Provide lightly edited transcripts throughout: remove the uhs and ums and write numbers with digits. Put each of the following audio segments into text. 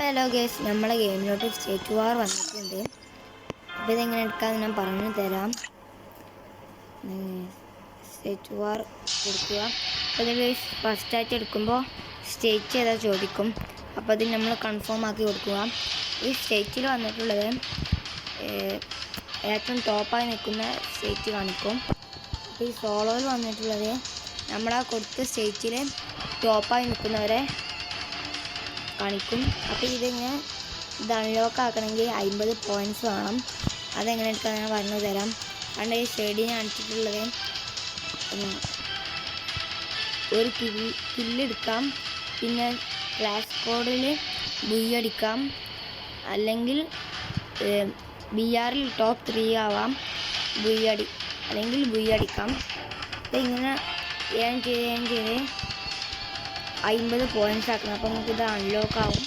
Hello guys, നമ്മളെ ഗെയിമിലോട്ട് state വാർ വന്നിട്ടുണ്ട്. അപ്പോൾ ഇതെങ്ങനെ എടുക്കാമെന്ന് ഞാൻ പറഞ്ഞു തരാം. സ്റ്റേറ്റ് വാർ കൊടുക്കുക. അപ്പോൾ ഇതിൽ ഫസ്റ്റായിട്ട് എടുക്കുമ്പോൾ സ്റ്റേറ്റ് ഏതാ ചോദിക്കും. അപ്പോൾ അത് നമ്മൾ കൺഫേം ആക്കി കൊടുക്കുക. ഈ സ്റ്റേറ്റിൽ വന്നിട്ടുള്ളത് ഏറ്റവും ടോപ്പായി നിൽക്കുന്ന സ്റ്റേറ്റ് കാണിക്കും. അപ്പോൾ ഈ സോളോയിൽ വന്നിട്ടുള്ളത് നമ്മളാ കൊടുത്ത സ്റ്റേറ്റിൽ ടോപ്പായി നിൽക്കുന്നവരെ കാണിക്കും. അപ്പോൾ ഇത് അൺലോക്ക് ആക്കണമെങ്കിൽ 50 പോയിൻറ്റ്സ് വേണം. അതെങ്ങനെ എടുക്കാൻ ഞാൻ പറഞ്ഞു തരാം. കണ്ട ഈ ഷെയ്ഡിന് കാണിച്ചിട്ടുള്ളത് ഒരു കില്ലെടുക്കാം, പിന്നെ ക്ലാഷ് കോഡിൽ ബുയ് അടിക്കാം, അല്ലെങ്കിൽ BRൽ ടോപ്പ് 3 ആവാം, അല്ലെങ്കിൽ ബുയ് അടിക്കാം. അപ്പോൾ ഇങ്ങനെ ഏൺ ചെയ്ത് 50 പോയിൻറ്റ്സ് ആക്കണം. അപ്പോൾ നമുക്കിത് അൺലോക്ക് ആവും.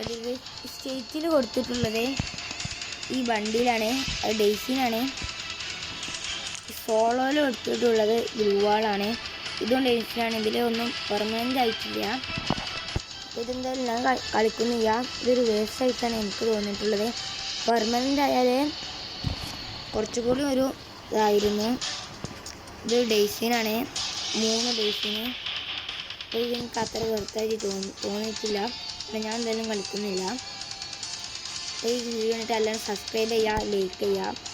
അതിൽ സ്റ്റേറ്റിൽ കൊടുത്തിട്ടുള്ളത് ഈ ബണ്ടിലാണ്, അത് ഡെയ്സിനാണ്. സോളോയിൽ കൊടുത്തിട്ടുള്ളത് ഗ്ലൂവാളാണ്, ഇതും ഡെയ്സിനാണ്. ഇതിലൊന്നും പെർമനൻ്റ് ആയിട്ടില്ല. ഇതെന്തായാലും ഞാൻ കളിക്കുന്നില്ല. ഇതൊരു വേസ്റ്റ് ആയിട്ടാണ് എനിക്ക് തോന്നിയിട്ടുള്ളത്. പെർമനൻ്റ് ആയാലേ കുറച്ചുകൂടി ഒരു ഇതായിരുന്നു. ഇത് ഡെയ്സിനാണ്, 3 ഡെയ്സിന്. അപ്പോൾ ഇതെനിക്ക് അത്ര വെറുതായിട്ട് തോന്നിയിട്ടില്ല. അപ്പോൾ ഞാൻ എന്തായാലും കളിക്കുന്നില്ല. അപ്പോൾ ഈ വീഡിയോ കണ്ടിട്ട് എല്ലാവരും സബ്സ്ക്രൈബ് ചെയ്യുക, ലൈക്ക് ചെയ്യുക.